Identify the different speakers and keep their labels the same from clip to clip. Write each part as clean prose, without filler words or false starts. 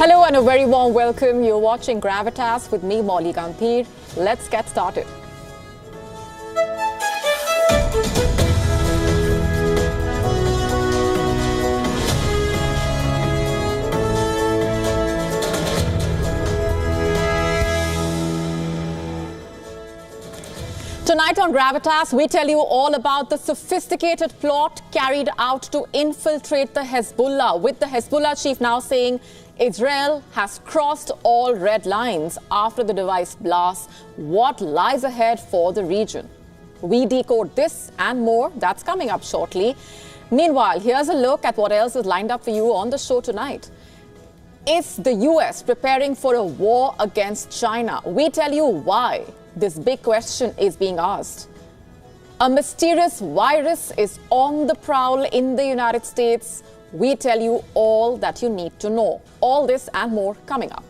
Speaker 1: Hello and a very warm welcome. You're watching Gravitas with me, Molly Gampir. Let's get started. Tonight on Gravitas, we tell you all about the sophisticated plot carried out to infiltrate the Hezbollah, with the Hezbollah chief now saying Israel has crossed all red lines after the device blast. What lies ahead for the region? We decode this and more. That's coming up shortly. Meanwhile, here's a look at what else is lined up for you on the show tonight. Is the US preparing for a war against China? We tell you why this big question is being asked. A mysterious virus is on the prowl in the United States. We tell you all that you need to know. All this and more coming up.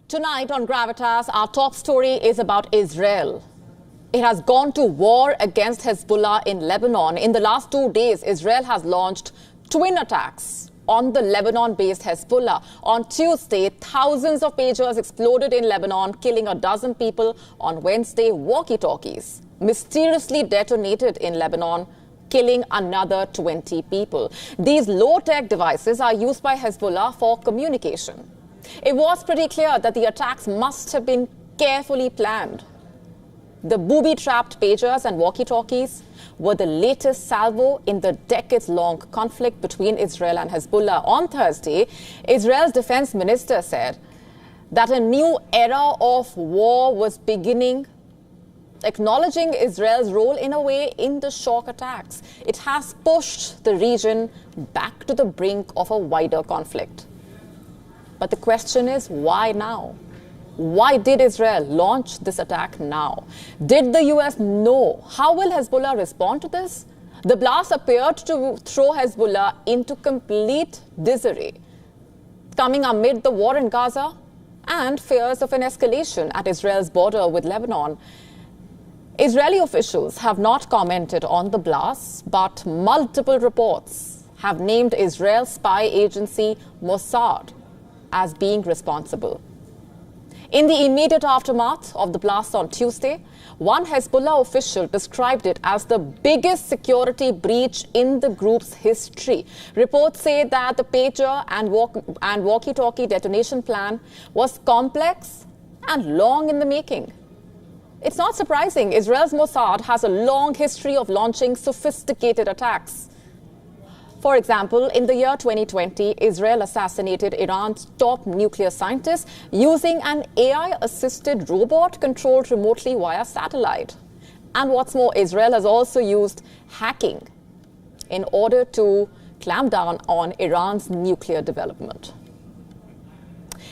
Speaker 1: Tonight on Gravitas, our top story is about Israel. It has gone to war against Hezbollah in Lebanon. In the last 2 days, Israel has launched twin attacks on the Lebanon-based Hezbollah. On Tuesday, thousands of pagers exploded in Lebanon, killing a dozen people. On Wednesday, walkie-talkies mysteriously detonated in Lebanon, killing another 20 people. These low-tech devices are used by Hezbollah for communication. It was pretty clear that the attacks must have been carefully planned. The booby-trapped pagers and walkie-talkies were the latest salvo in the decades-long conflict between Israel and Hezbollah. On Thursday, Israel's defense minister said that a new era of war was beginning, acknowledging Israel's role in a way in the shock attacks. It has pushed the region back to the brink of a wider conflict. But the question is, why now? Why did Israel launch this attack now? Did the US know? How will Hezbollah respond to this? The blast appeared to throw Hezbollah into complete disarray, coming amid the war in Gaza and fears of an escalation at Israel's border with Lebanon. Israeli officials have not commented on the blast, but multiple reports have named Israel's spy agency Mossad as being responsible. In the immediate aftermath of the blast on Tuesday, one Hezbollah official described it as the biggest security breach in the group's history. Reports say that the pager and walkie-talkie detonation plan was complex and long in the making. It's not surprising. Israel's Mossad has a long history of launching sophisticated attacks. For example, in the year 2020, Israel assassinated Iran's top nuclear scientist using an AI-assisted robot controlled remotely via satellite. And what's more, Israel has also used hacking in order to clamp down on Iran's nuclear development.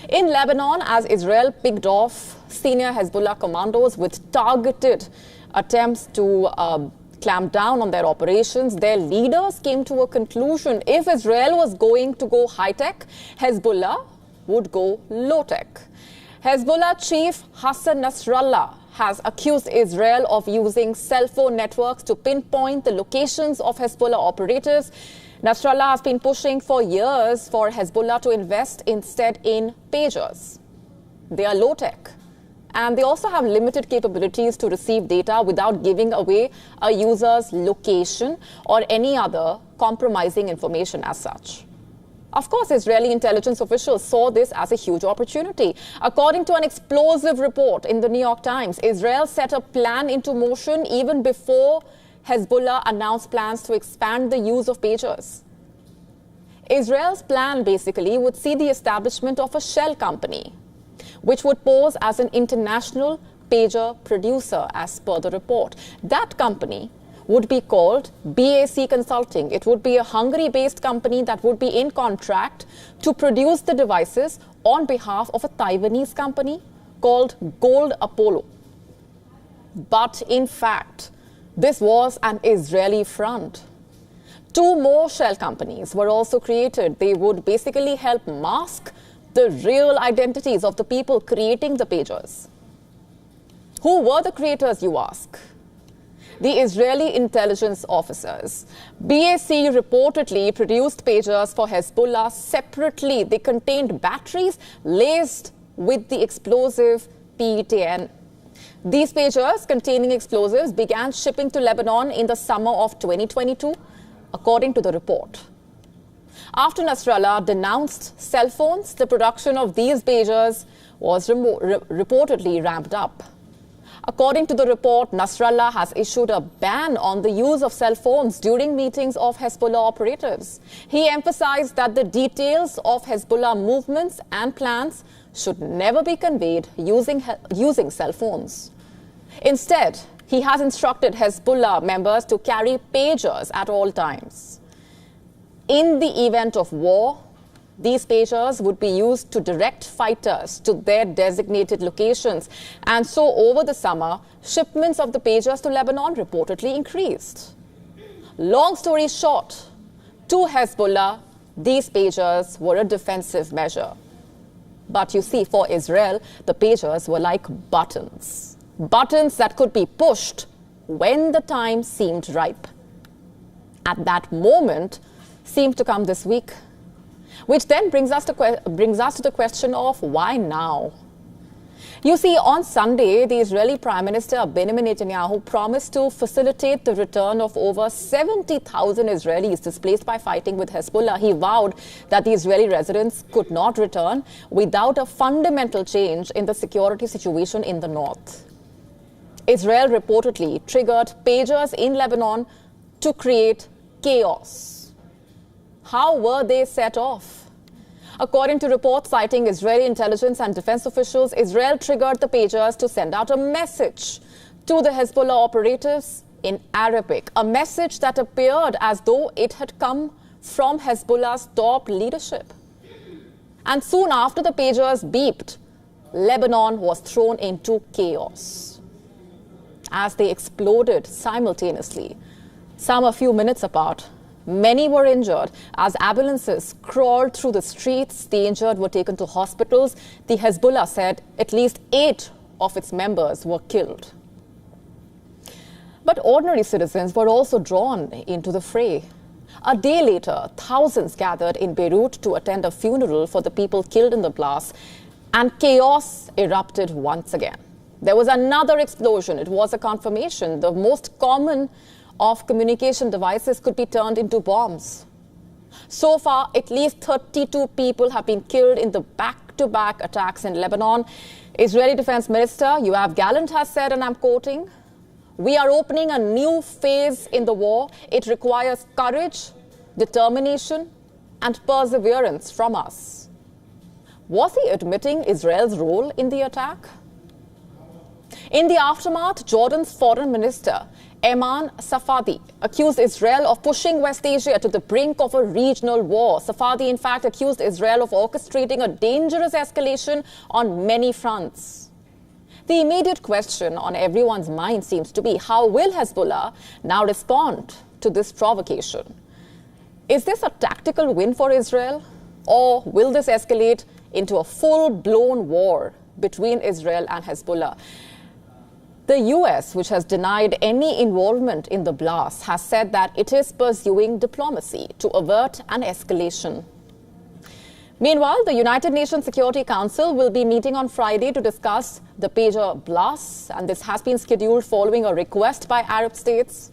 Speaker 1: In Lebanon, as Israel picked off senior Hezbollah commandos with targeted attempts to clamp down on their operations, their leaders came to a conclusion. If Israel was going to go high-tech, Hezbollah would go low-tech. Hezbollah chief Hassan Nasrallah has accused Israel of using cell phone networks to pinpoint the locations of Hezbollah operators. Nasrallah has been pushing for years for Hezbollah to invest instead in pagers. They are low-tech and they also have limited capabilities to receive data without giving away a user's location or any other compromising information as such. Of course, Israeli intelligence officials saw this as a huge opportunity. According to an explosive report in the New York Times, Israel set a plan into motion even before Hezbollah announced plans to expand the use of pagers. Israel's plan basically would see the establishment of a shell company, which would pose as an international pager producer as per the report. That company would be called BAC Consulting. It would be a Hungary-based company that would be in contract to produce the devices on behalf of a Taiwanese company called Gold Apollo. But in fact, this was an Israeli front. 2 more shell companies were also created. They would basically help mask the real identities of the people creating the pagers. Who were the creators, you ask? The Israeli intelligence officers. BAC reportedly produced pagers for Hezbollah separately. They contained batteries laced with the explosive PETN. These pagers containing explosives began shipping to Lebanon in the summer of 2022, according to the report. After Nasrallah denounced cell phones, the production of these pagers was reportedly ramped up. According to the report, Nasrallah has issued a ban on the use of cell phones during meetings of Hezbollah operatives. He emphasized that the details of Hezbollah movements and plans should never be conveyed using cell phones. Instead, he has instructed Hezbollah members to carry pagers at all times. In the event of war, these pagers would be used to direct fighters to their designated locations. And so over the summer, shipments of the pagers to Lebanon reportedly increased. Long story short, to Hezbollah, these pagers were a defensive measure. But you see, for Israel, the pagers were like buttons. Buttons that could be pushed when the time seemed ripe. At that moment seemed to come this week. Which then brings us to the question of why now? You see, on Sunday, the Israeli Prime Minister Benjamin Netanyahu promised to facilitate the return of over 70,000 Israelis displaced by fighting with Hezbollah. He vowed that the Israeli residents could not return without a fundamental change in the security situation in the north. Israel reportedly triggered pagers in Lebanon to create chaos. How were they set off? According to reports citing Israeli intelligence and defense officials, Israel triggered the pagers to send out a message to the Hezbollah operatives in Arabic, a message that appeared as though it had come from Hezbollah's top leadership. And soon after the pagers beeped, Lebanon was thrown into chaos as they exploded simultaneously, some a few minutes apart. Many were injured as ambulances crawled through the streets. The injured were taken to hospitals. The Hezbollah said at least 8 of its members were killed. But ordinary citizens were also drawn into the fray. A day later, thousands gathered in Beirut to attend a funeral for the people killed in the blast, and chaos erupted once again. There was another explosion. It was a confirmation. The most common of communication devices could be turned into bombs. So far, at least 32 people have been killed in the back-to-back attacks in Lebanon. Israeli Defense Minister Yoav Gallant has said, and I'm quoting, "We are opening a new phase in the war. It requires courage, determination, and perseverance from us." Was he admitting Israel's role in the attack? In the aftermath, Jordan's foreign minister Ayman Safadi accused Israel of pushing West Asia to the brink of a regional war. Safadi, in fact, accused Israel of orchestrating a dangerous escalation on many fronts. The immediate question on everyone's mind seems to be, how will Hezbollah now respond to this provocation? Is this a tactical win for Israel, or will this escalate into a full-blown war between Israel and Hezbollah? The US, which has denied any involvement in the blast, has said that it is pursuing diplomacy to avert an escalation. Meanwhile, the United Nations Security Council will be meeting on Friday to discuss the pager blasts, and this has been scheduled following a request by Arab states.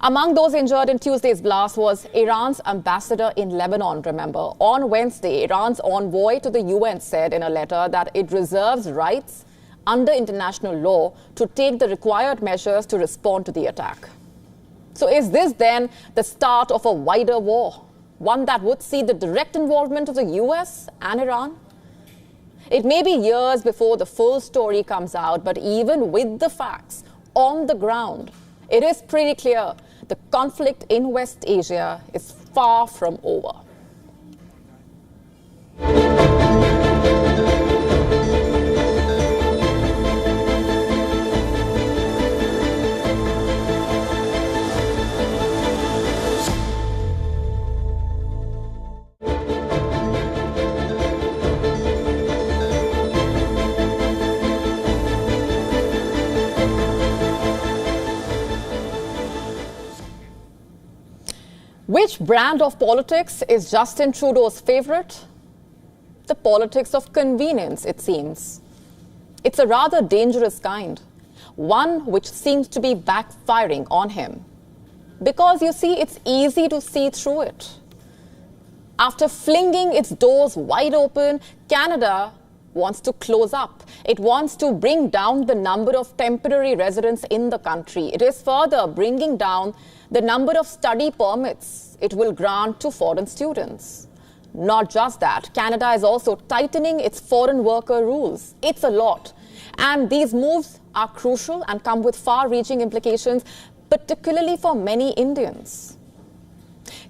Speaker 1: Among those injured in Tuesday's blast was Iran's ambassador in Lebanon, remember. On Wednesday, Iran's envoy to the UN said in a letter that it reserves rights under international law to take the required measures to respond to the attack. So is this then the start of a wider war? One that would see the direct involvement of the US and Iran? It may be years before the full story comes out, but even with the facts on the ground, it is pretty clear the conflict in West Asia is far from over. Which brand of politics is Justin Trudeau's favorite? The politics of convenience, it seems. It's a rather dangerous kind, one which seems to be backfiring on him. Because you see, it's easy to see through it. After flinging its doors wide open, Canada wants to close up. It wants to bring down the number of temporary residents in the country. It is further bringing down the number of study permits it will grant to foreign students. Not just that, Canada is also tightening its foreign worker rules. It's a lot. And these moves are crucial and come with far-reaching implications, particularly for many Indians.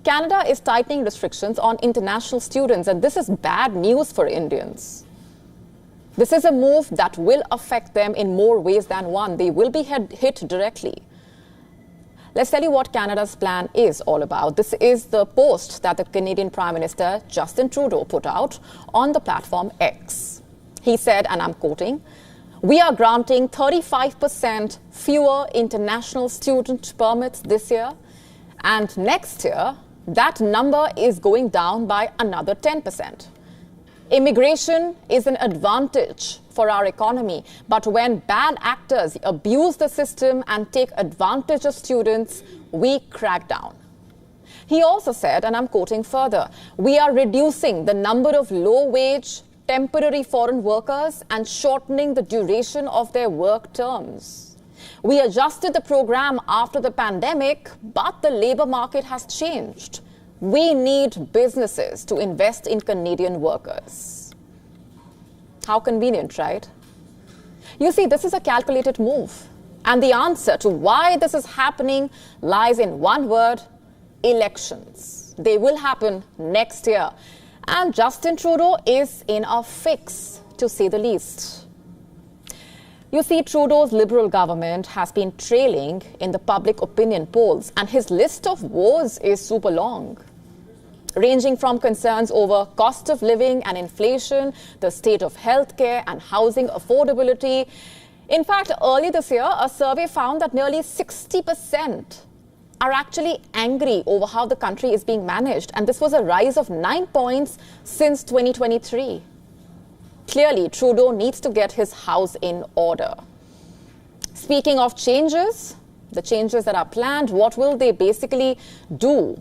Speaker 1: Canada is tightening restrictions on international students, and this is bad news for Indians. This is a move that will affect them in more ways than one. They will be hit directly. Let's tell you what Canada's plan is all about. This is the post that the Canadian Prime Minister Justin Trudeau put out on the platform X. He said, and I'm quoting, "We are granting 35% fewer international student permits this year, and next year, that number is going down by another 10%. Immigration is an advantage for our economy, but when bad actors abuse the system and take advantage of students, we crack down." He also said, and I'm quoting further, "We are reducing the number of low-wage, temporary foreign workers and shortening the duration of their work terms. We adjusted the program after the pandemic, but the labor market has changed. We need businesses to invest in Canadian workers." How convenient, right? You see, this is a calculated move. And the answer to why this is happening lies in one word: elections. They will happen next year. And Justin Trudeau is in a fix, to say the least. You see, Trudeau's Liberal government has been trailing in the public opinion polls, and his list of woes is super long, ranging from concerns over cost of living and inflation, the state of healthcare and housing affordability. In fact, early this year, a survey found that nearly 60% are actually angry over how the country is being managed, and this was a rise of 9 points since 2023. Clearly, Trudeau needs to get his house in order. Speaking of changes, the changes that are planned, what will they basically do?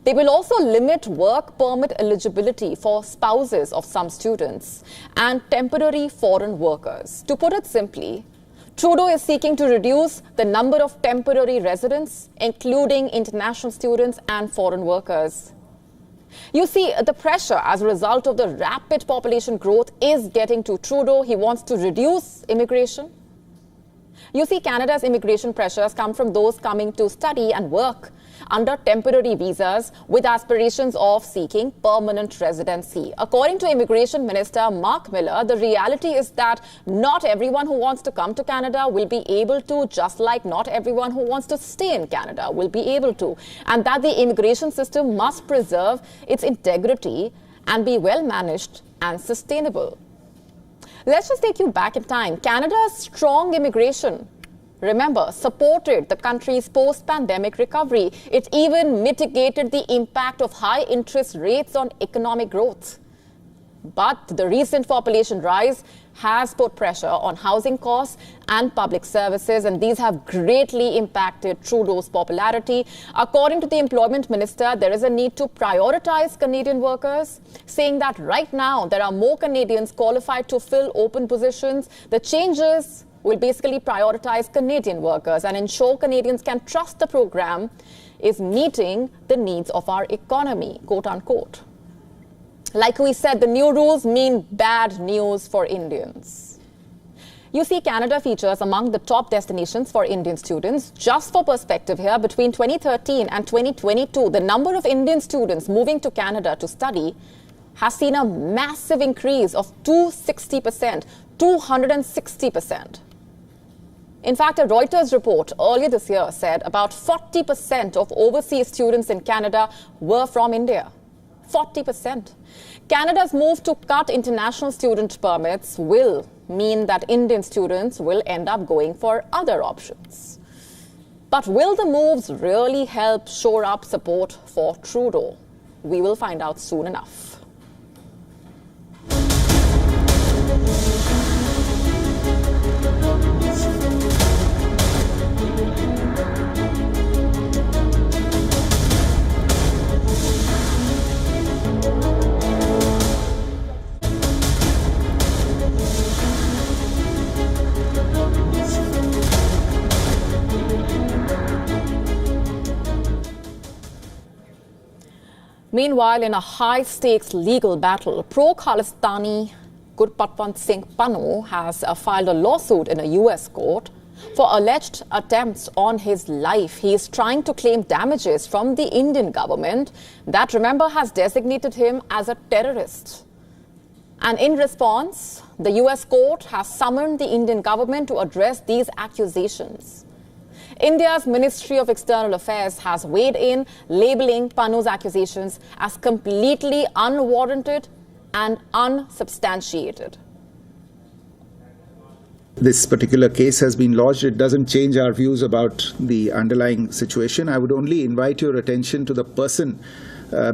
Speaker 1: They will also limit work permit eligibility for spouses of some students and temporary foreign workers. To put it simply, Trudeau is seeking to reduce the number of temporary residents, including international students and foreign workers. You see, the pressure as a result of the rapid population growth is getting to Trudeau. He wants to reduce immigration. You see, Canada's immigration pressures come from those coming to study and work under temporary visas with aspirations of seeking permanent residency. According to Immigration Minister Mark Miller, the reality is that not everyone who wants to come to Canada will be able to, just like not everyone who wants to stay in Canada will be able to, and that the immigration system must preserve its integrity and be well managed and sustainable. Let's just take you back in time. Canada's strong immigration, remember, supported the country's post-pandemic recovery. It even mitigated the impact of high interest rates on economic growth. But the recent population rise has put pressure on housing costs and public services, and these have greatly impacted Trudeau's popularity. According to the employment minister, there is a need to prioritize Canadian workers, saying that right now there are more Canadians qualified to fill open positions. The changes will basically prioritize Canadian workers and ensure Canadians can trust the program is meeting the needs of our economy, quote unquote. Like we said, the new rules mean bad news for Indians. You see, Canada features among the top destinations for Indian students. Just for perspective here, between 2013 and 2022, the number of Indian students moving to Canada to study has seen a massive increase of 260%, 260%. In fact, a Reuters report earlier this year said about 40% of overseas students in Canada were from India. 40%. Canada's move to cut international student permits will mean that Indian students will end up going for other options. But will the moves really help shore up support for Trudeau? We will find out soon enough. Meanwhile, in a high-stakes legal battle, pro-Khalistani Gurpatwant Singh Pannu has filed a lawsuit in a U.S. court for alleged attempts on his life. He is trying to claim damages from the Indian government that, remember, has designated him as a terrorist. And in response, the U.S. court has summoned the Indian government to address these accusations. India's Ministry of External Affairs has weighed in, labeling Pannu's accusations as completely unwarranted and unsubstantiated.
Speaker 2: This particular case has been lodged. It doesn't change our views about the underlying situation. I would only invite your attention to the person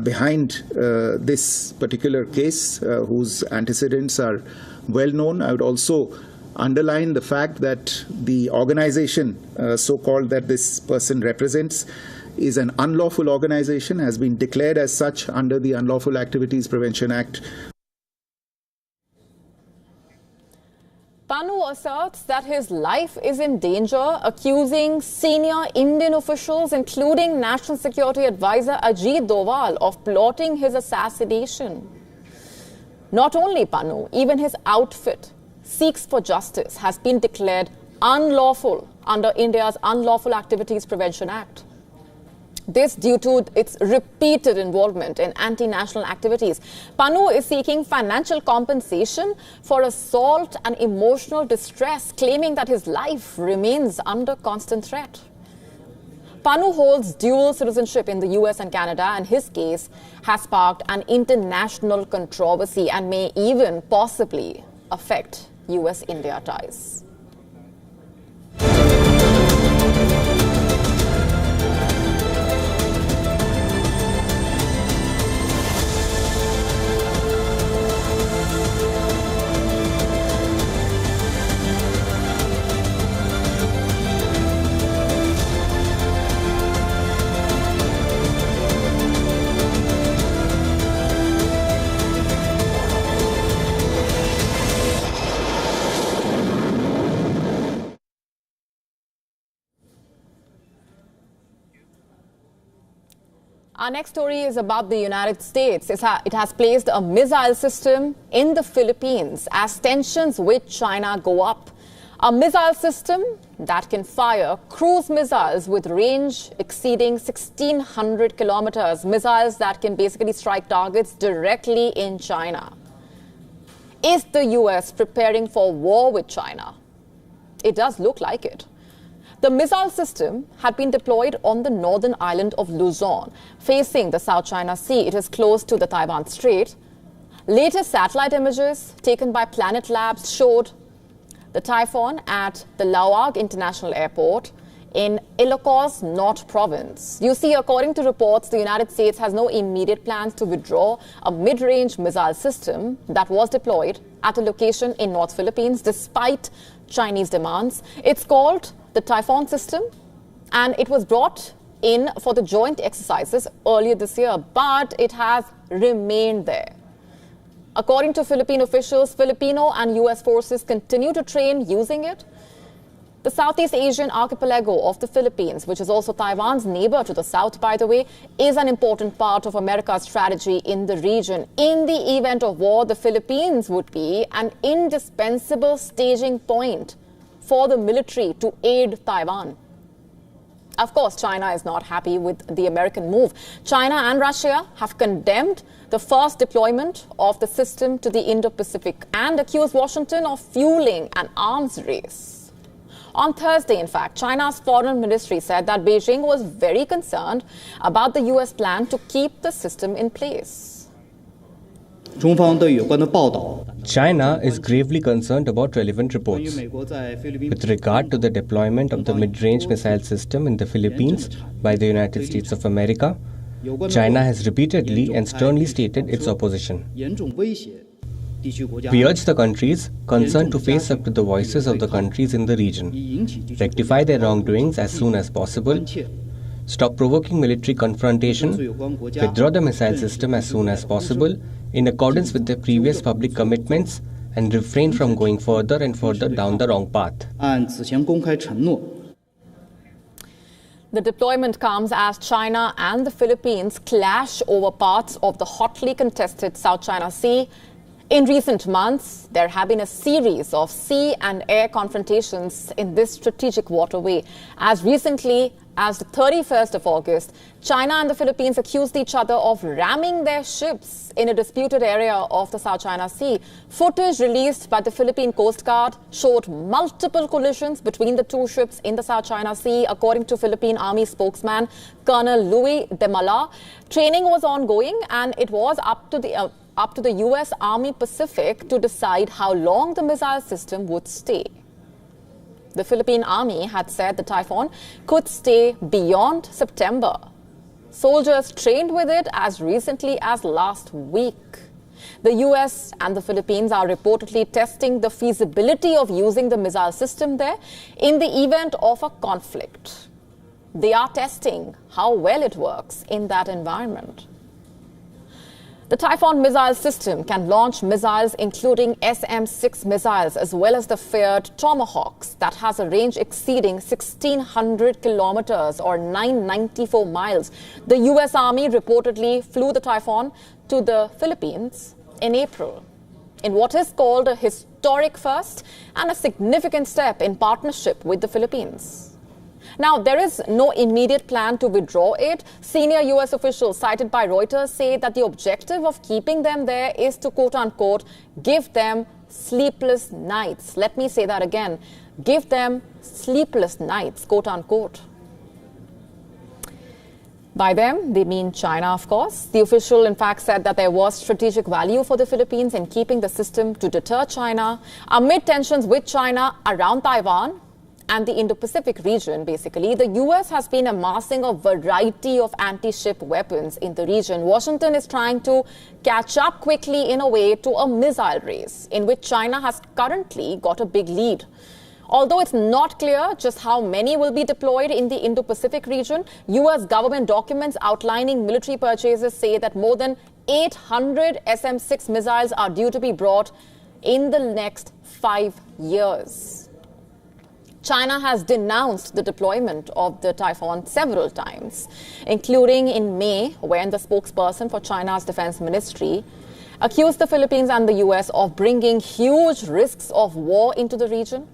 Speaker 2: behind this particular case, whose antecedents are well known. I would also underline the fact that the organization, so-called, that this person represents is an unlawful organization, has been declared as such under the Unlawful Activities Prevention Act.
Speaker 1: Pannu asserts that his life is in danger, accusing senior Indian officials, including National Security Advisor Ajit Doval, of plotting his assassination. Not only Pannu, even his outfit, Seeks for Justice, has been declared unlawful under India's Unlawful Activities Prevention Act. This due to its repeated involvement in anti-national activities. Pannu is seeking financial compensation for assault and emotional distress, claiming that his life remains under constant threat. Pannu holds dual citizenship in the US and Canada, and his case has sparked an international controversy and may even possibly affect US-India ties. Our next story is about the United States. It has placed a missile system in the Philippines as tensions with China go up. A missile system that can fire cruise missiles with range exceeding 1,600 kilometers. Missiles that can basically strike targets directly in China. Is the US preparing for war with China? It does look like it. The missile system had been deployed on the northern island of Luzon, facing the South China Sea. It is close to the Taiwan Strait. Latest satellite images taken by Planet Labs showed the Typhoon at the Laoag International Airport in Ilocos North province. You see, according to reports, the United States has no immediate plans to withdraw a mid-range missile system that was deployed at a location in North Philippines despite Chinese demands. It's called the Typhoon system, and it was brought in for the joint exercises earlier this year, but it has remained there. According to Philippine officials, Filipino and U.S. forces continue to train using it. The Southeast Asian archipelago of the Philippines, which is also Taiwan's neighbor to the south, by the way, is an important part of America's strategy in the region. In the event of war, the Philippines would be an indispensable staging point for the military to aid Taiwan. Of course, China is not happy with the American move. China and Russia have condemned the first deployment of the system to the Indo-Pacific and accused Washington of fueling an arms race. On Thursday, in fact, China's foreign ministry said that Beijing was very concerned about the U.S. plan to keep the system in place.
Speaker 3: China is gravely concerned about relevant reports. With regard to the deployment of the mid-range missile system in the Philippines by the United States of America, China has repeatedly and sternly stated its opposition. We urge the countries concerned to face up to the voices of the countries in the region, rectify their wrongdoings as soon as possible, stop provoking military confrontation, withdraw the missile system as soon as possible in accordance with their previous public commitments, and refrain from going further and further down the wrong path.
Speaker 1: The deployment comes as China and the Philippines clash over parts of the hotly contested South China Sea. In recent months, there have been a series of sea and air confrontations in this strategic waterway. As recently as the 31st of August, China and the Philippines accused each other of ramming their ships in a disputed area of the South China Sea. Footage released by the Philippine Coast Guard showed multiple collisions between the two ships in the South China Sea. According to Philippine Army spokesman Colonel Louis de Mala, training was ongoing and it was up to the U.S. Army Pacific to decide how long the missile system would stay. The Philippine Army had said the Typhoon could stay beyond September. Soldiers trained with it as recently as last week. The U.S. and the Philippines are reportedly testing the feasibility of using the missile system there in the event of a conflict. They are testing how well it works in that environment. The Typhoon missile system can launch missiles including SM-6 missiles as well as the feared Tomahawks that has a range exceeding 1,600 kilometers or 994 miles. The U.S. Army reportedly flew the Typhoon to the Philippines in April in what is called a historic first and a significant step in partnership with the Philippines. Now, there is no immediate plan to withdraw it. Senior U.S. officials cited by Reuters say that the objective of keeping them there is to, quote-unquote, give them sleepless nights. Let me say that again. Give them sleepless nights, quote-unquote. By them, they mean China, of course. The official, in fact, said that there was strategic value for the Philippines in keeping the system to deter China. Amid tensions with China around Taiwan and the Indo-Pacific region, basically, the U.S. has been amassing a variety of anti-ship weapons in the region. Washington is trying to catch up quickly in a way to a missile race in which China has currently got a big lead. Although it's not clear just how many will be deployed in the Indo-Pacific region, U.S. government documents outlining military purchases say that more than 800 SM-6 missiles are due to be brought in the next 5 years. China has denounced the deployment of the Typhoon several times, including in May, when the spokesperson for China's defense ministry accused the Philippines and the U.S. of bringing huge risks of war into the region.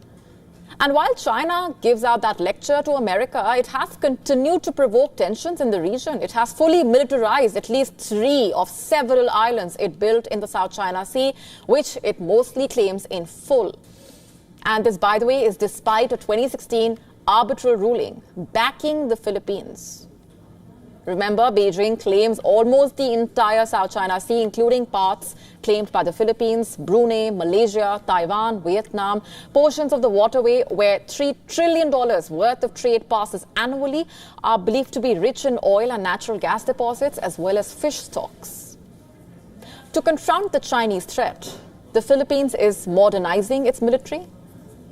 Speaker 1: And while China gives out that lecture to America, it has continued to provoke tensions in the region. It has fully militarized at least 3 of several islands it built in the South China Sea, which it mostly claims in full. And this, by the way, is despite a 2016 arbitral ruling backing the Philippines. Remember, Beijing claims almost the entire South China Sea, including parts claimed by the Philippines, Brunei, Malaysia, Taiwan, Vietnam, portions of the waterway where $3 trillion worth of trade passes annually are believed to be rich in oil and natural gas deposits as well as fish stocks. To confront the Chinese threat, the Philippines is modernizing its military.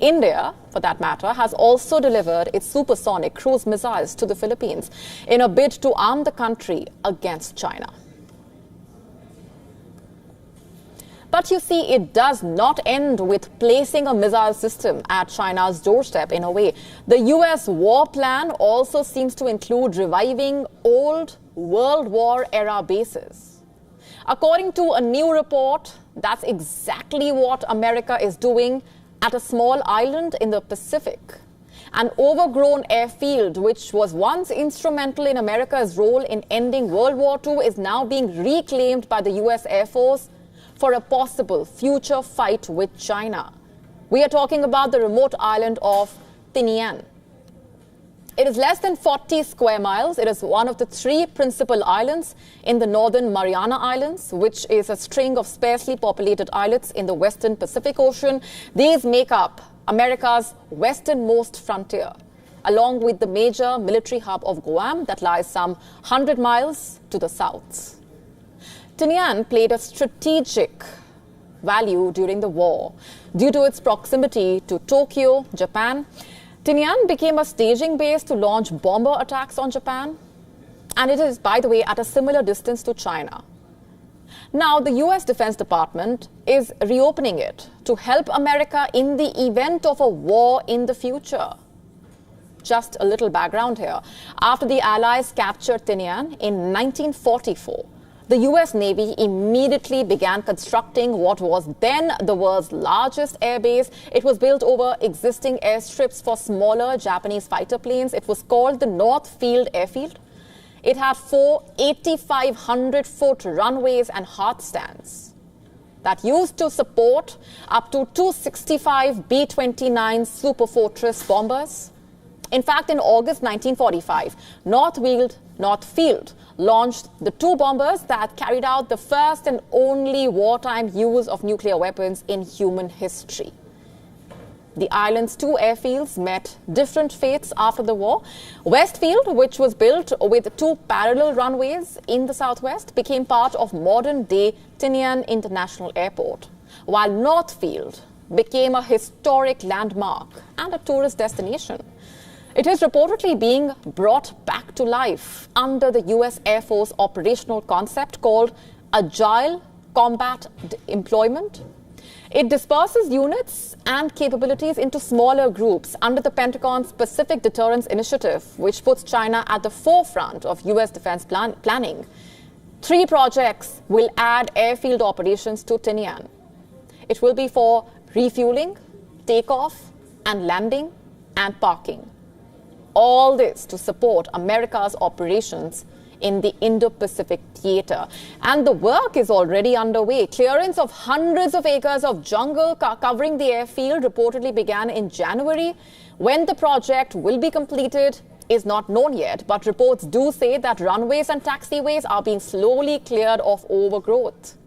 Speaker 1: India, for that matter, has also delivered its supersonic cruise missiles to the Philippines in a bid to arm the country against China. But you see, it does not end with placing a missile system at China's doorstep in a way. The US war plan also seems to include reviving old World War era bases. According to a new report, that's exactly what America is doing at a small island in the Pacific. An overgrown airfield, which was once instrumental in America's role in ending World War II, is now being reclaimed by the US Air Force for a possible future fight with China. We are talking about the remote island of Tinian. It is less than 40 square miles. It is one of the 3 principal islands in the northern Mariana Islands, which is a string of sparsely populated islets in the western Pacific Ocean. These make up America's westernmost frontier, along with the major military hub of Guam that lies some 100 miles to the south. Tinian played a strategic value during the war. Due to its proximity to Tokyo, Japan, Tinian became a staging base to launch bomber attacks on Japan, and it is, by the way, at a similar distance to China. Now, the US Defense Department is reopening it to help America in the event of a war in the future. Just a little background here. After the Allies captured Tinian in 1944, the US Navy immediately began constructing what was then the world's largest airbase. It was built over existing airstrips for smaller Japanese fighter planes. It was called the North Field Airfield. It had 4 8,500-foot runways and hearth stands that used to support up to 265 B-29 Superfortress bombers. In fact, in August 1945, North Field launched the 2 bombers that carried out the first and only wartime use of nuclear weapons in human history. The island's 2 airfields met different fates after the war. Westfield, which was built with 2 parallel runways in the southwest, became part of modern-day Tinian International Airport, while Northfield became a historic landmark and a tourist destination. It is reportedly being brought back to life under the US Air Force operational concept called Agile Combat Employment. It disperses units and capabilities into smaller groups under the Pentagon's Pacific Deterrence Initiative, which puts China at the forefront of US defense planning. 3 projects will add airfield operations to Tinian. It will be for refueling, takeoff and landing and parking. All this to support America's operations in the Indo-Pacific theater. And the work is already underway. Clearance of hundreds of acres of jungle covering the airfield reportedly began in January. When the project will be completed is not known yet, but reports do say that runways and taxiways are being slowly cleared of overgrowth.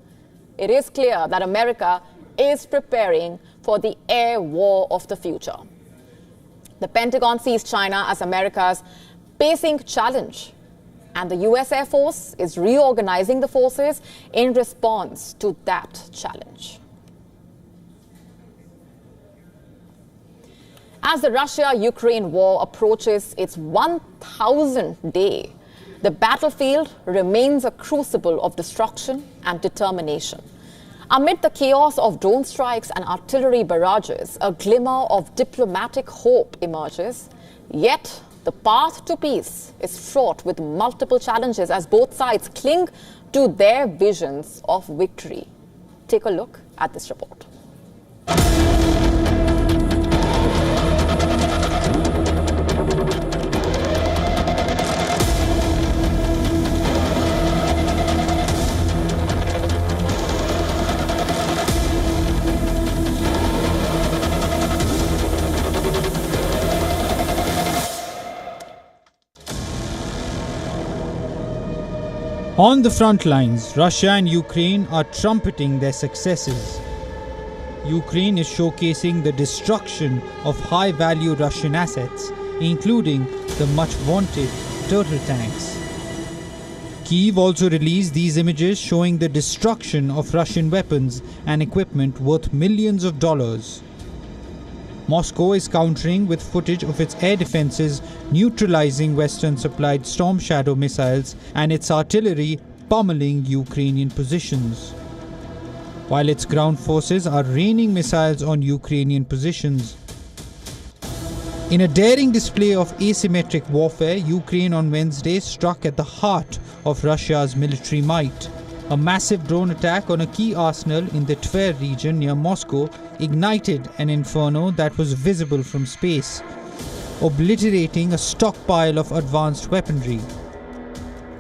Speaker 1: It is clear that America is preparing for the air war of the future. The Pentagon sees China as America's pacing challenge, and the US Air Force is reorganizing the forces in response to that challenge. As the Russia-Ukraine war approaches its 1,000th day, the battlefield remains a crucible of destruction and determination. Amid the chaos of drone strikes and artillery barrages, a glimmer of diplomatic hope emerges. Yet, the path to peace is fraught with multiple challenges as both sides cling to their visions of victory. Take a look at this report.
Speaker 4: On the front lines, Russia and Ukraine are trumpeting their successes. Ukraine is showcasing the destruction of high-value Russian assets, including the much-vaunted turtle tanks. Kyiv also released these images showing the destruction of Russian weapons and equipment worth millions of dollars. Moscow is countering with footage of its air defenses neutralizing Western-supplied Storm Shadow missiles and its artillery pummeling Ukrainian positions, while its ground forces are raining missiles on Ukrainian positions. In a daring display of asymmetric warfare, Ukraine on Wednesday struck at the heart of Russia's military might. A massive drone attack on a key arsenal in the Tver region near Moscow ignited an inferno that was visible from space, obliterating a stockpile of advanced weaponry.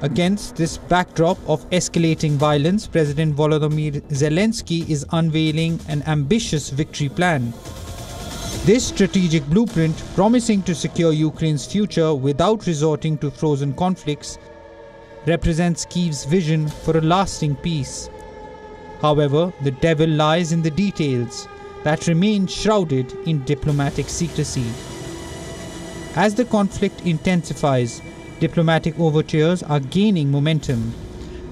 Speaker 4: Against this backdrop of escalating violence, President Volodymyr Zelensky is unveiling an ambitious victory plan. This strategic blueprint, promising to secure Ukraine's future without resorting to frozen conflicts, represents Kyiv's vision for a lasting peace. However, the devil lies in the details that remain shrouded in diplomatic secrecy. As the conflict intensifies, diplomatic overtures are gaining momentum.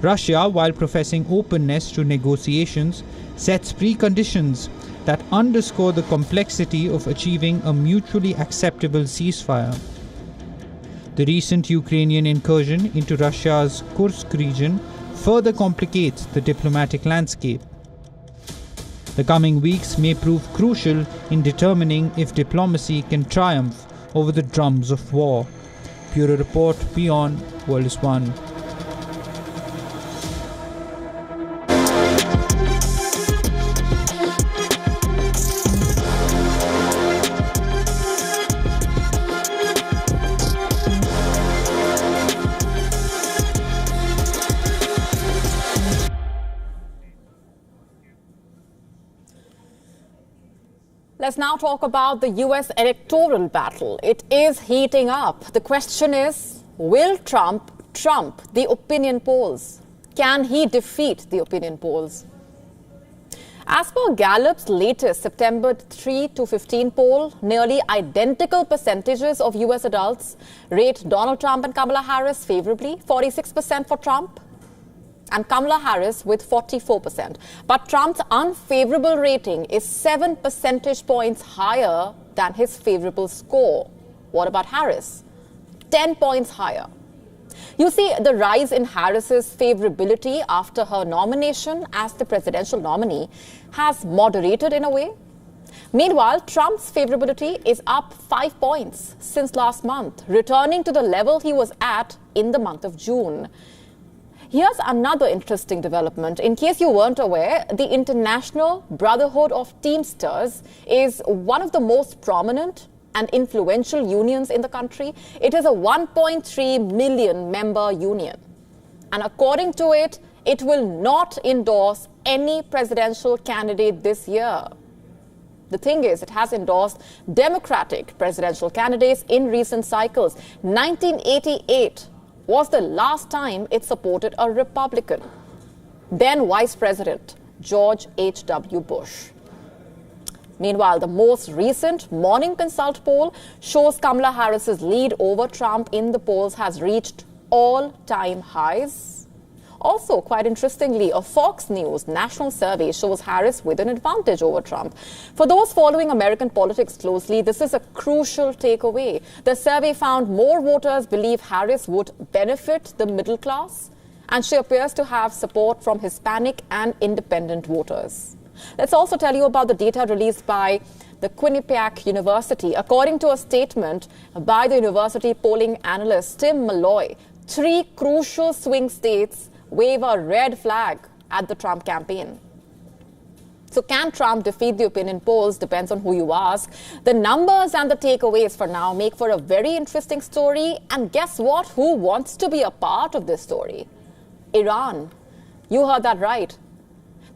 Speaker 4: Russia, while professing openness to negotiations, sets preconditions that underscore the complexity of achieving a mutually acceptable ceasefire. The recent Ukrainian incursion into Russia's Kursk region further complicates the diplomatic landscape. The coming weeks may prove crucial in determining if diplomacy can triumph over the drums of war. Bureau Report, Beyond, World is One.
Speaker 1: Let's now talk about the US electoral battle. It is heating up. The question is, will Trump trump the opinion polls? Can he defeat the opinion polls? As per Gallup's latest September 3 to 15 poll, nearly identical percentages of US adults rate Donald Trump and Kamala Harris favorably, 46% for Trump and Kamala Harris with 44%. But Trump's unfavorable rating is 7 percentage points higher than his favorable score. What about Harris? 10 points higher. You see, the rise in Harris's favorability after her nomination as the presidential nominee has moderated in a way. Meanwhile, Trump's favorability is up 5 points since last month, returning to the level he was at in the month of June. Here's another interesting development. In case you weren't aware, the International Brotherhood of Teamsters is one of the most prominent and influential unions in the country. It is a 1.3 million member union. And according to it, it will not endorse any presidential candidate this year. The thing is, it has endorsed Democratic presidential candidates in recent cycles. 1988 was the last time it supported a Republican, then Vice President George H.W. Bush. Meanwhile, the most recent Morning Consult poll shows Kamala Harris's lead over Trump in the polls has reached all-time highs. Also, quite interestingly, a Fox News national survey shows Harris with an advantage over Trump. For those following American politics closely, this is a crucial takeaway. The survey found more voters believe Harris would benefit the middle class, and she appears to have support from Hispanic and independent voters. Let's also tell you about the data released by the Quinnipiac University. According to a statement by the university polling analyst Tim Malloy, 3 crucial swing states wave a red flag at the Trump campaign. So can Trump defeat the opinion polls? Depends on who you ask. The numbers and the takeaways for now make for a very interesting story. And guess what? Who wants to be a part of this story? Iran. You heard that right.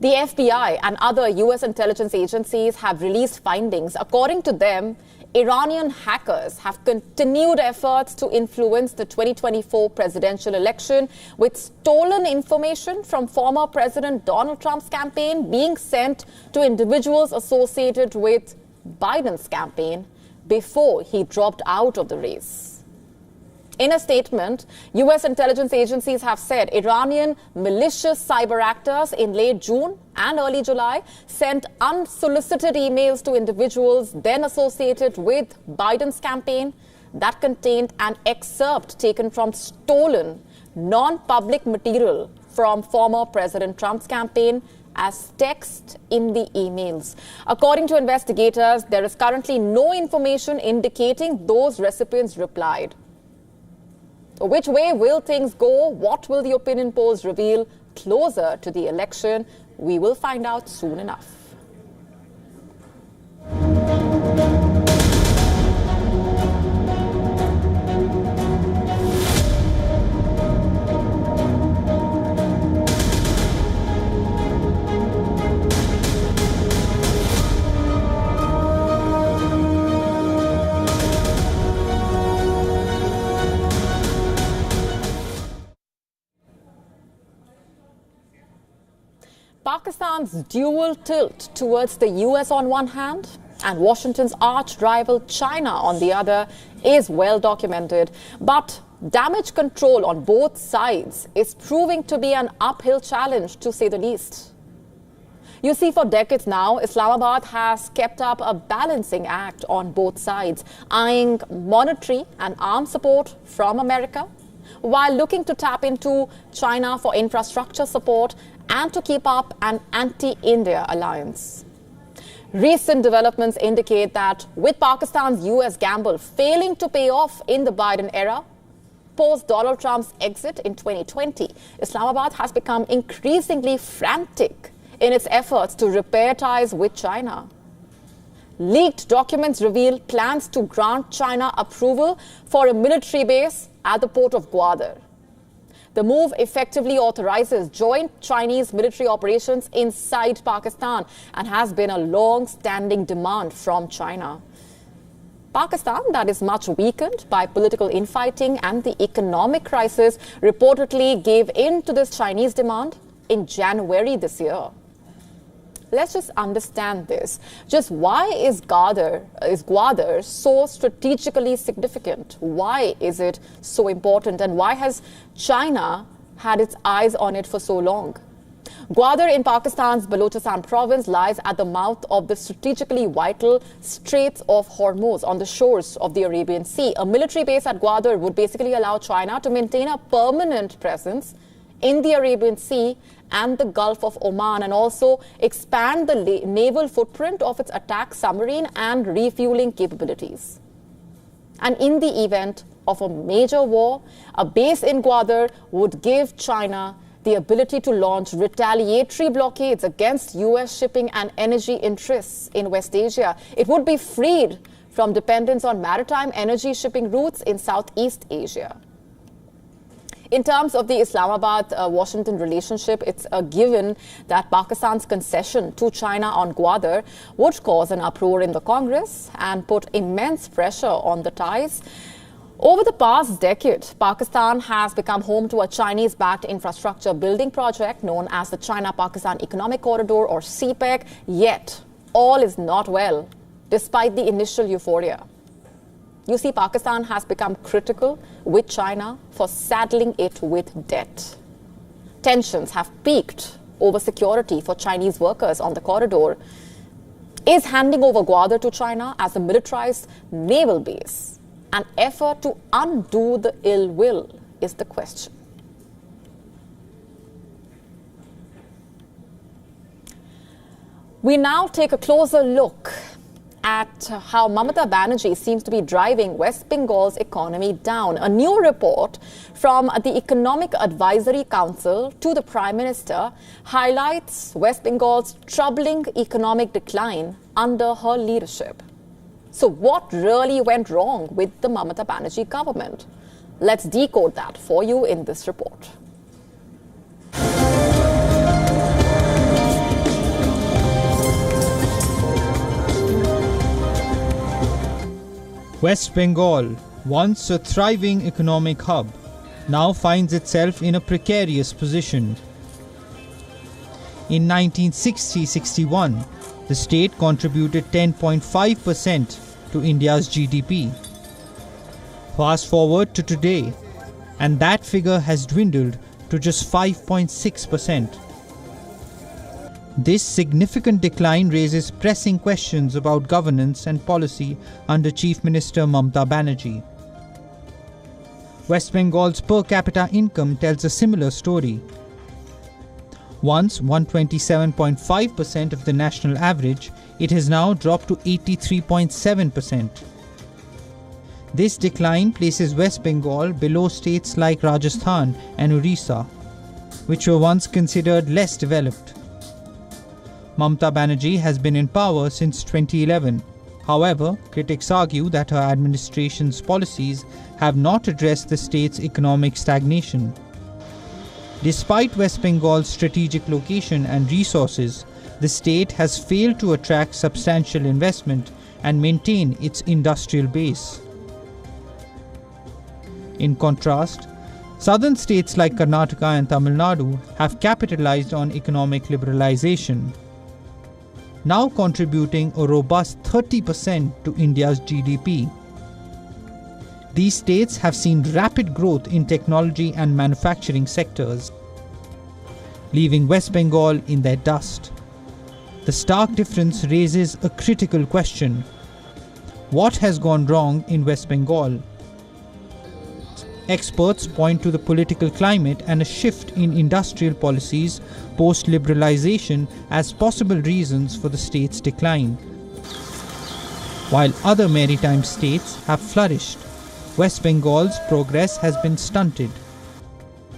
Speaker 1: The FBI and other US intelligence agencies have released findings. According to them, Iranian hackers have continued efforts to influence the 2024 presidential election, with stolen information from former President Donald Trump's campaign being sent to individuals associated with Biden's campaign before he dropped out of the race. In a statement, U.S. intelligence agencies have said Iranian malicious cyber actors in late June and early July sent unsolicited emails to individuals then associated with Biden's campaign that contained an excerpt taken from stolen, non-public material from former President Trump's campaign as text in the emails. According to investigators, there is currently no information indicating those recipients replied. Which way will things go? What will the opinion polls reveal closer to the election? We will find out soon enough. Pakistan's dual tilt towards the US on one hand and Washington's arch rival China on the other is well documented. But damage control on both sides is proving to be an uphill challenge, to say the least. You see, for decades now, Islamabad has kept up a balancing act on both sides, eyeing monetary and arms support from America, while looking to tap into China for infrastructure support and to keep up an anti-India alliance. Recent developments indicate that with Pakistan's US gamble failing to pay off in the Biden era, post Donald Trump's exit in 2020, Islamabad has become increasingly frantic in its efforts to repair ties with China. Leaked documents reveal plans to grant China approval for a military base at the port of Gwadar. The move effectively authorizes joint Chinese military operations inside Pakistan and has been a long-standing demand from China. Pakistan, that is much weakened by political infighting and the economic crisis, reportedly gave in to this Chinese demand in January this year. Let's just understand this. Just why is Gwadar so strategically significant? Why is it so important? And why has China had its eyes on it for so long? Gwadar in Pakistan's Balochistan province lies at the mouth of the strategically vital Straits of Hormuz on the shores of the Arabian Sea. A military base at Gwadar would basically allow China to maintain a permanent presence in the Arabian Sea and the Gulf of Oman, and also expand the naval footprint of its attack submarine and refueling capabilities. And in the event of a major war, a base in Gwadar would give China the ability to launch retaliatory blockades against US shipping and energy interests in West Asia. It would be freed from dependence on maritime energy shipping routes in Southeast Asia. In terms of the Islamabad-Washington relationship, it's a given that Pakistan's concession to China on Gwadar would cause an uproar in the Congress and put immense pressure on the ties. Over the past decade, Pakistan has become home to a Chinese-backed infrastructure building project known as the China-Pakistan Economic Corridor, or CPEC, yet all is not well, despite the initial euphoria. You see, Pakistan has become critical with China for saddling it with debt. Tensions have peaked over security for Chinese workers on the corridor. Is handing over Gwadar to China as a militarized naval base an effort to undo the ill will, is the question. We now take a closer look at how Mamata Banerjee seems to be driving West Bengal's economy down. A new report from the Economic Advisory Council to the Prime Minister highlights West Bengal's troubling economic decline under her leadership. So what really went wrong with the Mamata Banerjee government? Let's decode that for you in this report.
Speaker 4: West Bengal, once a thriving economic hub, now finds itself in a precarious position. In 1960-61, the state contributed 10.5% to India's GDP. Fast forward to today, and that figure has dwindled to just 5.6%. This significant decline raises pressing questions about governance and policy under Chief Minister Mamata Banerjee. West Bengal's per capita income tells a similar story. Once 127.5% of the national average, it has now dropped to 83.7%. This decline places West Bengal below states like Rajasthan and Orissa, which were once considered less developed. Mamata Banerjee has been in power since 2011. However, critics argue that her administration's policies have not addressed the state's economic stagnation. Despite West Bengal's strategic location and resources, the state has failed to attract substantial investment and maintain its industrial base. In contrast, southern states like Karnataka and Tamil Nadu have capitalized on economic liberalization, now contributing a robust 30% to India's GDP. These states have seen rapid growth in technology and manufacturing sectors, leaving West Bengal in their dust. The stark difference raises a critical question. What has gone wrong in West Bengal? Experts point to the political climate and a shift in industrial policies post-liberalization as possible reasons for the state's decline. While other maritime states have flourished, West Bengal's progress has been stunted.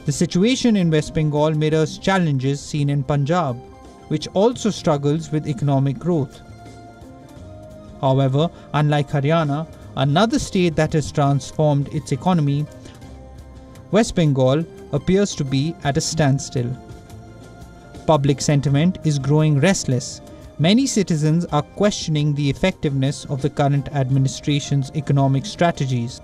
Speaker 4: The situation in West Bengal mirrors challenges seen in Punjab, which also struggles with economic growth. However, unlike Haryana, another state that has transformed its economy, West Bengal appears to be at a standstill. Public sentiment is growing restless. Many citizens are questioning the effectiveness of the current administration's economic strategies.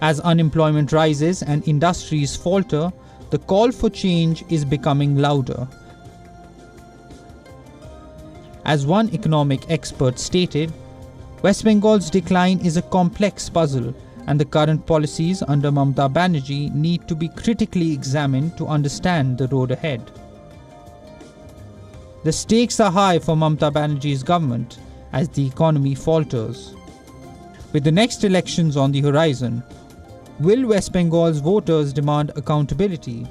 Speaker 4: As unemployment rises and industries falter, the call for change is becoming louder. As one economic expert stated, West Bengal's decline is a complex puzzle, and the current policies under Mamata Banerjee need to be critically examined to understand the road ahead. The stakes are high for Mamata Banerjee's government as the economy falters. With the next elections on the horizon, will West Bengal's voters demand accountability?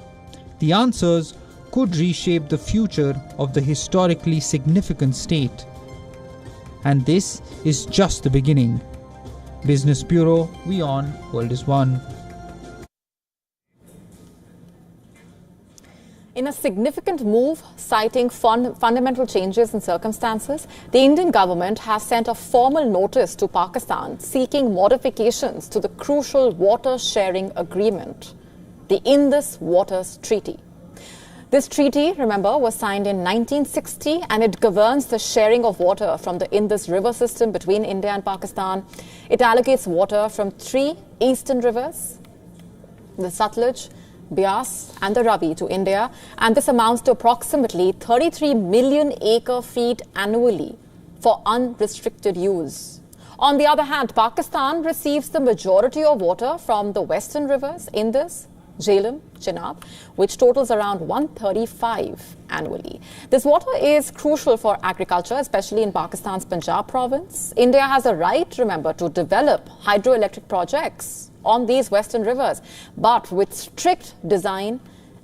Speaker 4: The answers could reshape the future of the historically significant state. And this is just the beginning. Business Bureau, we on, World is One.
Speaker 1: In a significant move citing fundamental changes in circumstances, the Indian government has sent a formal notice to Pakistan seeking modifications to the crucial water sharing agreement, the Indus Water Treaty. This treaty, remember, was signed in 1960 and it governs the sharing of water from the Indus river system between India and Pakistan. It allocates water from 3 eastern rivers, the Satluj, Beas and the Ravi to India, and this amounts to approximately 33 million acre-feet annually for unrestricted use. On the other hand, Pakistan receives the majority of water from the western rivers, Indus, Jhelum, Chenab, which totals around 135 annually. This water is crucial for agriculture, especially in Pakistan's Punjab province. India has a right, remember, to develop hydroelectric projects on these western rivers, but with strict design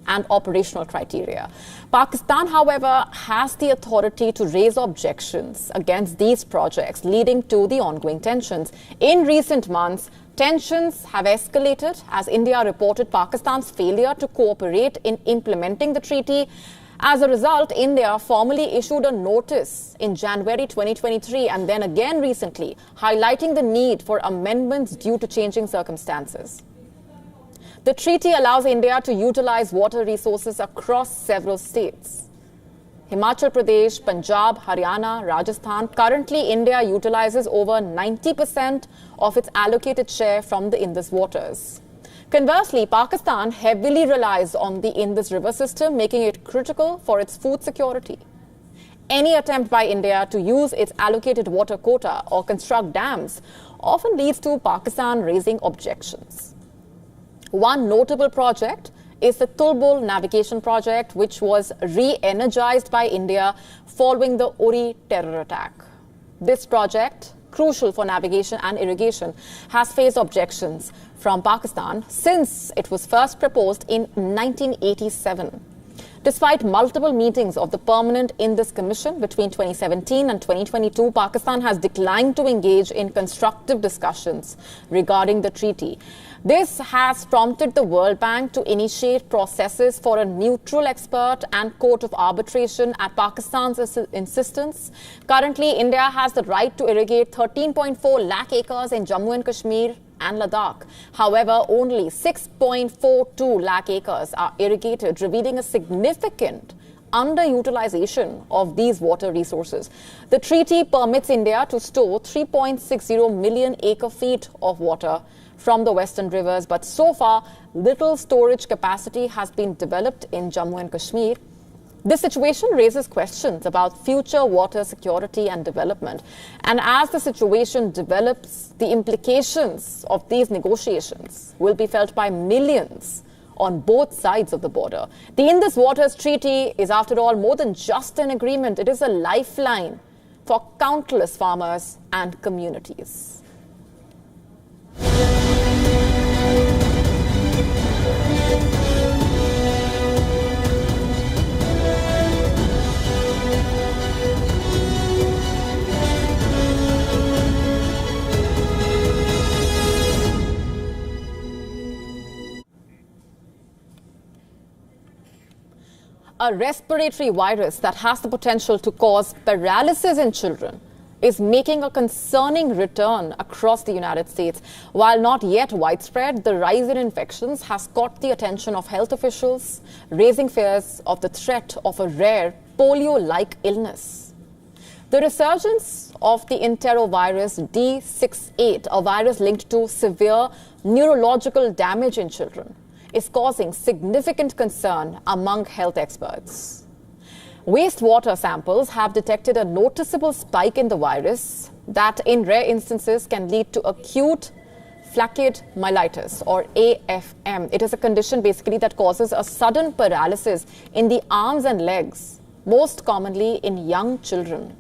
Speaker 1: and operational criteria. Pakistan, however, has the authority to raise objections against these projects, leading to the ongoing tensions. In recent months, tensions have escalated as India reported Pakistan's failure to cooperate in implementing the treaty. As a result, India formally issued a notice in January 2023 and then again recently, highlighting the need for amendments due to changing circumstances. The treaty allows India to utilize water resources across several states. Himachal Pradesh, Punjab, Haryana, Rajasthan. Currently, India utilizes over 90% of its allocated share from the Indus waters. Conversely, Pakistan heavily relies on the Indus River system, making it critical for its food security. Any attempt by India to use its allocated water quota or construct dams often leads to Pakistan raising objections. One notable project is the Tulbul navigation project, which was re-energized by India following the Uri terror attack. This project, crucial for navigation and irrigation, has faced objections from Pakistan since it was first proposed in 1987. Despite multiple meetings of the Permanent Indus Commission between 2017 and 2022, Pakistan has declined to engage in constructive discussions regarding the treaty. This has prompted the World Bank to initiate processes for a neutral expert and court of arbitration at Pakistan's insistence. Currently, India has the right to irrigate 13.4 lakh acres in Jammu and Kashmir and Ladakh. However, only 6.42 lakh acres are irrigated, revealing a significant underutilization of these water resources. The treaty permits India to store 3.60 million acre-feet of water from the western rivers, but so far, little storage capacity has been developed in Jammu and Kashmir. This situation raises questions about future water security and development. And as the situation develops, the implications of these negotiations will be felt by millions on both sides of the border. The Indus Water Treaty is, after all, more than just an agreement. It is a lifeline for countless farmers and communities. A respiratory virus that has the potential to cause paralysis in children is making a concerning return across the United States. While not yet widespread, the rise in infections has caught the attention of health officials, raising fears of the threat of a rare polio-like illness. The resurgence of the enterovirus D68, a virus linked to severe neurological damage in children, is causing significant concern among health experts. Wastewater samples have detected a noticeable spike in the virus that in rare instances can lead to acute flaccid myelitis or AFM. It is a condition basically that causes a sudden paralysis in the arms and legs, most commonly in young children.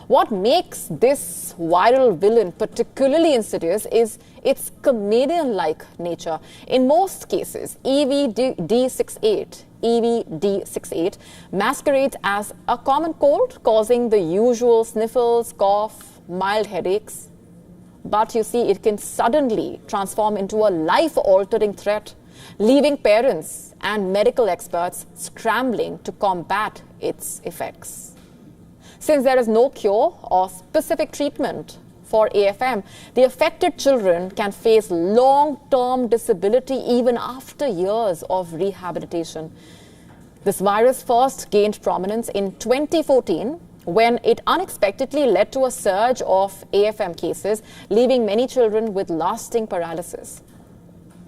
Speaker 1: What makes this viral villain particularly insidious is its chameleon-like nature. In most cases, EVD68 masquerades as a common cold, causing the usual sniffles, cough, mild headaches. But you see, it can suddenly transform into a life-altering threat, leaving parents and medical experts scrambling to combat its effects. Since there is no cure or specific treatment for AFM, the affected children can face long-term disability even after years of rehabilitation. This virus first gained prominence in 2014 when it unexpectedly led to a surge of AFM cases, leaving many children with lasting paralysis.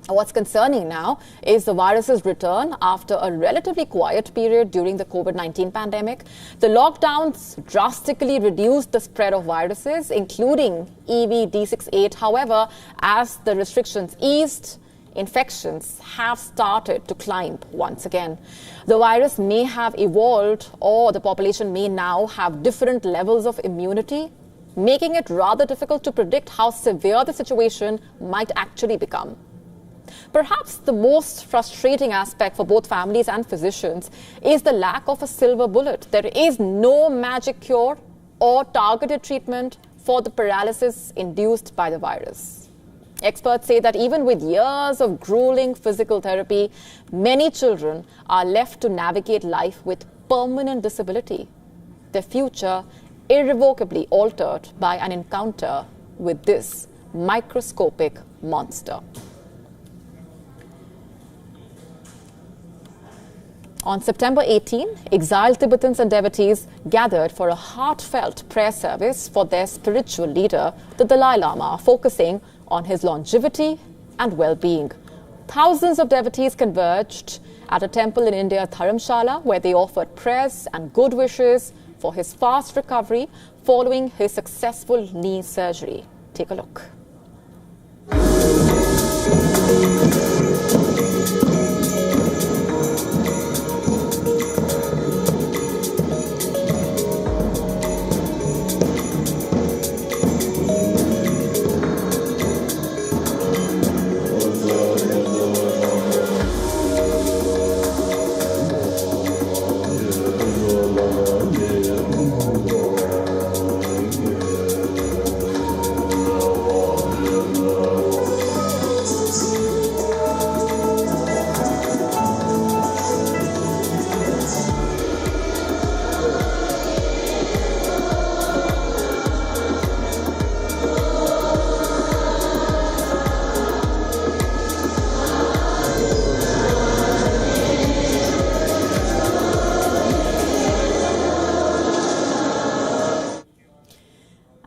Speaker 1: What's concerning now is the virus's return after a relatively quiet period during the COVID-19 pandemic. The lockdowns drastically reduced the spread of viruses, including EVD68. However, as the restrictions eased, infections have started to climb once again. The virus may have evolved, or the population may now have different levels of immunity, making it rather difficult to predict how severe the situation might actually become. Perhaps the most frustrating aspect for both families and physicians is the lack of a silver bullet. There is no magic cure or targeted treatment for the paralysis induced by the virus. Experts say that even with years of grueling physical therapy, many children are left to navigate life with permanent disability, their future irrevocably altered by an encounter with this microscopic monster. On September 18, exiled Tibetans and devotees gathered for a heartfelt prayer service for their spiritual leader, the Dalai Lama, focusing on his longevity and well-being. Thousands of devotees converged at a temple in India, Dharamshala, where they offered prayers and good wishes for his fast recovery following his successful knee surgery. Take a look.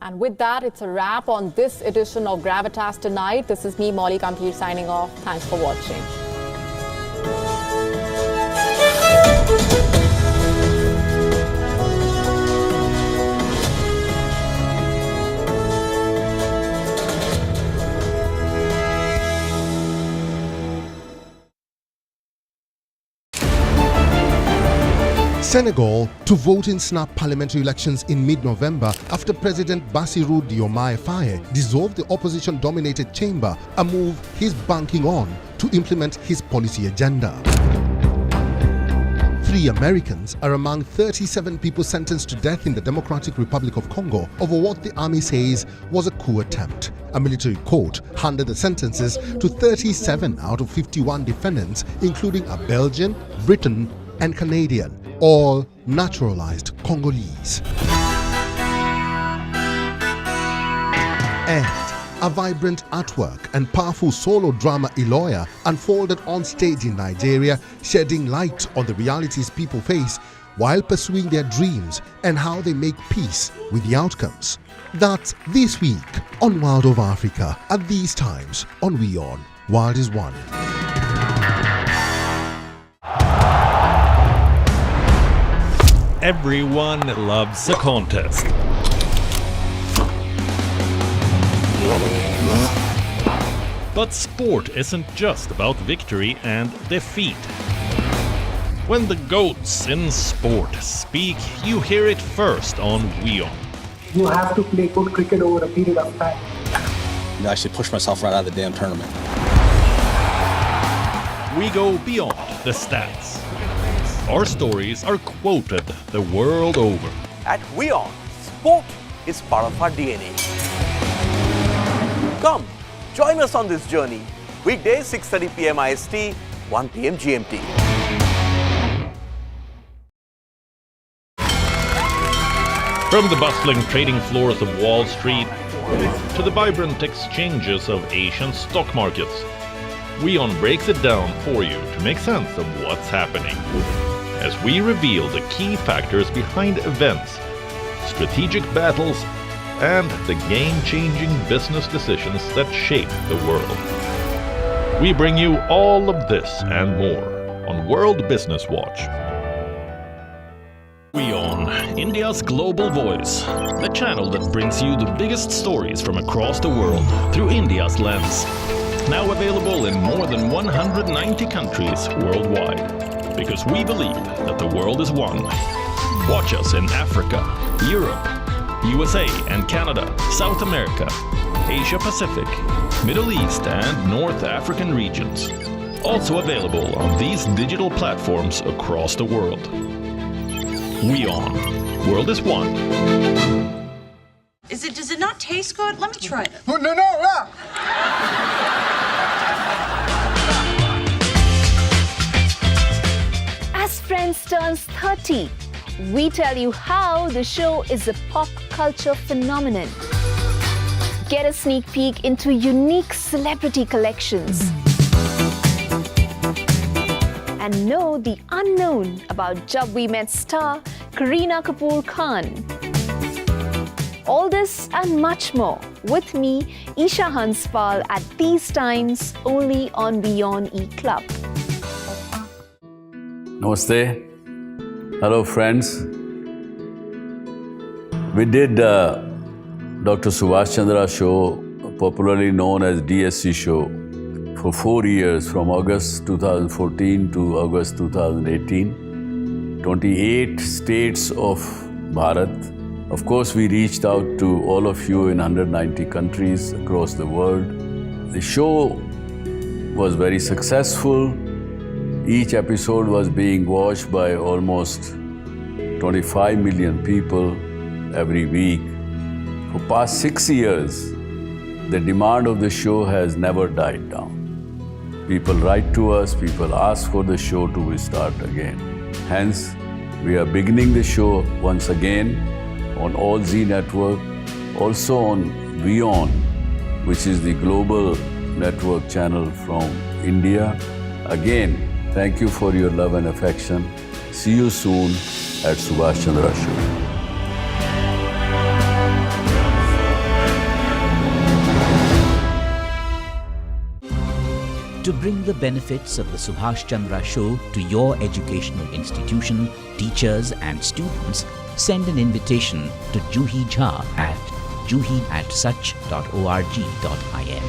Speaker 1: And with that, it's a wrap on this edition of Gravitas Tonight. This is me, Molly Kampir, signing off. Thanks for watching.
Speaker 5: Senegal to vote in snap parliamentary elections in mid-November after President Bassirou Diomaye Faye dissolved the opposition-dominated chamber, a move he's banking on to implement his policy agenda. 3 Americans are among 37 people sentenced to death in the Democratic Republic of Congo over what the army says was a coup attempt. A military court handed the sentences to 37 out of 51 defendants, including a Belgian, Briton, and Canadian, all naturalized Congolese. And a vibrant artwork and powerful solo drama Iloya unfolded on stage in Nigeria, shedding light on the realities people face while pursuing their dreams and how they make peace with the outcomes. That's this week on World of Africa, at these times on WION. World is One.
Speaker 6: Everyone loves a contest. But sport isn't just about victory and defeat. When the GOATs in sport speak, you hear it first on WION.
Speaker 7: You have to play good cricket over a period of time.
Speaker 8: I should push myself right out of the damn tournament.
Speaker 6: We go beyond the stats. Our stories are quoted the world over.
Speaker 9: At WION, sport is part of our DNA. Come, join us on this journey. Weekdays 6:30 PM IST, 1 PM GMT.
Speaker 6: From the bustling trading floors of Wall Street to the vibrant exchanges of Asian stock markets, WION breaks it down for you to make sense of what's happening. As we reveal the key factors behind events, strategic battles, and the game-changing business decisions that shape the world. We bring you all of this and more on World Business Watch. WION, India's global voice, the channel that brings you the biggest stories from across the world through India's lens. Now available in more than 190 countries worldwide. Because we believe that the world is one. Watch us in Africa, Europe, USA and Canada, South America, Asia Pacific, Middle East and North African regions. Also available on these digital platforms across the world. WION, World is One.
Speaker 10: Does it not taste good? Let me try it.
Speaker 7: No.
Speaker 11: As Friends turns 30, we tell you how the show is a pop culture phenomenon. Get a sneak peek into unique celebrity collections and know the unknown about Jab We Met star Kareena Kapoor Khan. All this and much more with me, Isha Hanspal, at these times only on Beyond E Club.
Speaker 12: Namaste. Hello, friends. We did Dr. Subhash Chandra show, popularly known as DSC show, for 4 years, from August 2014 to August 2018. 28 states of Bharat. Of course, we reached out to all of you in 190 countries across the world. The show was very successful. Each episode was being watched by almost 25 million people every week. For past 6 years, the demand of the show has never died down. People write to us, people ask for the show to restart again. Hence, we are beginning the show once again on All Z Network, also on Beyond, which is the global network channel from India. Again, thank you for your love and affection. See you soon at Subhash Chandra Show.
Speaker 13: To bring the benefits of the Subhash Chandra Show to your educational institution, teachers and students, send an invitation to Juhi Jha at juhi@such.org.in.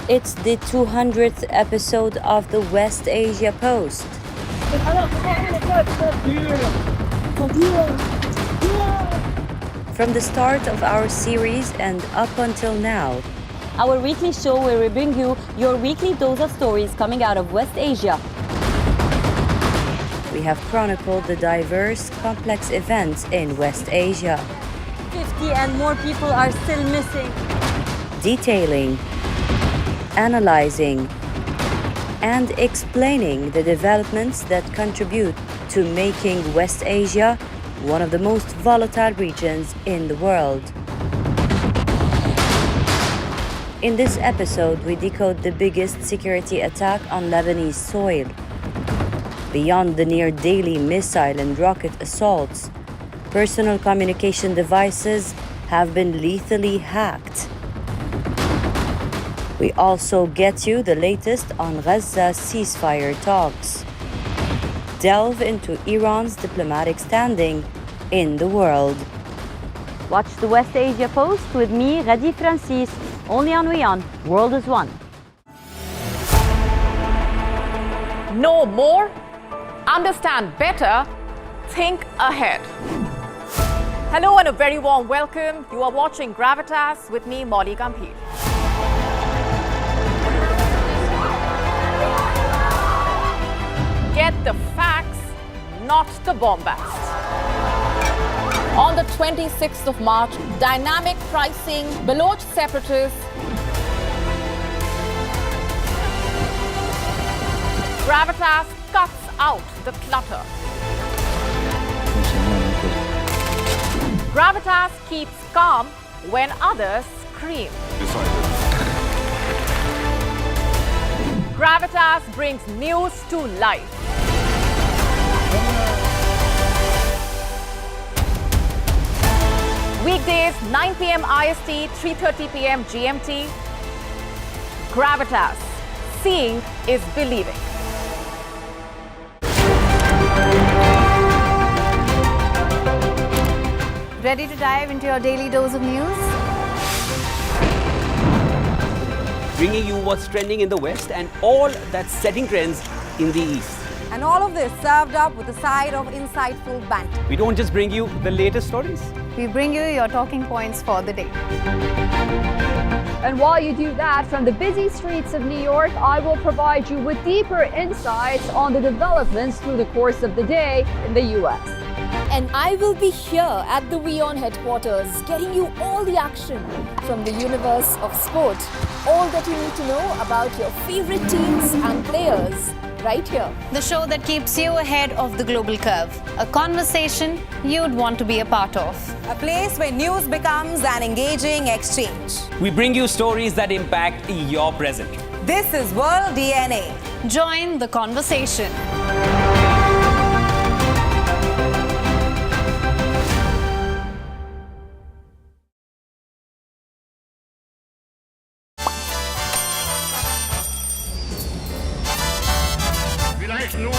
Speaker 14: It's the 200th episode of the West Asia Post. From the start of our series and up until now,
Speaker 15: our weekly show where we bring you your weekly dose of stories coming out of West Asia.
Speaker 14: We have chronicled the diverse, complex events in West Asia.
Speaker 15: 50 and more people are still missing.
Speaker 14: Detailing, analyzing, and explaining the developments that contribute to making West Asia one of the most volatile regions in the world. In this episode, we decode the biggest security attack on Lebanese soil. Beyond the near-daily missile and rocket assaults, personal communication devices have been lethally hacked. We also get you the latest on Gaza ceasefire talks. Delve into Iran's diplomatic standing in the world.
Speaker 15: Watch the West Asia Post with me, Radi Francis, only on WION. World is One.
Speaker 1: Know more, understand better, think ahead. Hello and a very warm welcome. You are watching Gravitas with me, Molly Gambhir. Get the facts, not the bombast. On the 26th of March, dynamic pricing, Baloch separatists, Gravitas cuts out the clutter. Gravitas keeps calm when others scream. Gravitas brings news to life. Weekdays, 9 p.m. IST, 3:30 p.m. GMT. Gravitas. Seeing is believing.
Speaker 16: Ready to dive into your daily dose of news?
Speaker 17: Bringing you what's trending in the West and all that's setting trends in the East.
Speaker 16: And all of this served up with a side of insightful banter.
Speaker 17: We don't just bring you the latest stories.
Speaker 16: We bring you your talking points for the day.
Speaker 18: And while you do that, from the busy streets of New York, I will provide you with deeper insights on the developments through the course of the day in the U.S.
Speaker 19: And I will be here at the WION headquarters, getting you all the action from the universe of sport. All that you need to know about your favorite teams and players right here.
Speaker 20: The show that keeps you ahead of the global curve. A conversation you'd want to be a part of.
Speaker 16: A place where news becomes an engaging exchange.
Speaker 17: We bring you stories that impact your present.
Speaker 16: This is World DNA.
Speaker 20: Join the conversation.
Speaker 21: Vielleicht nur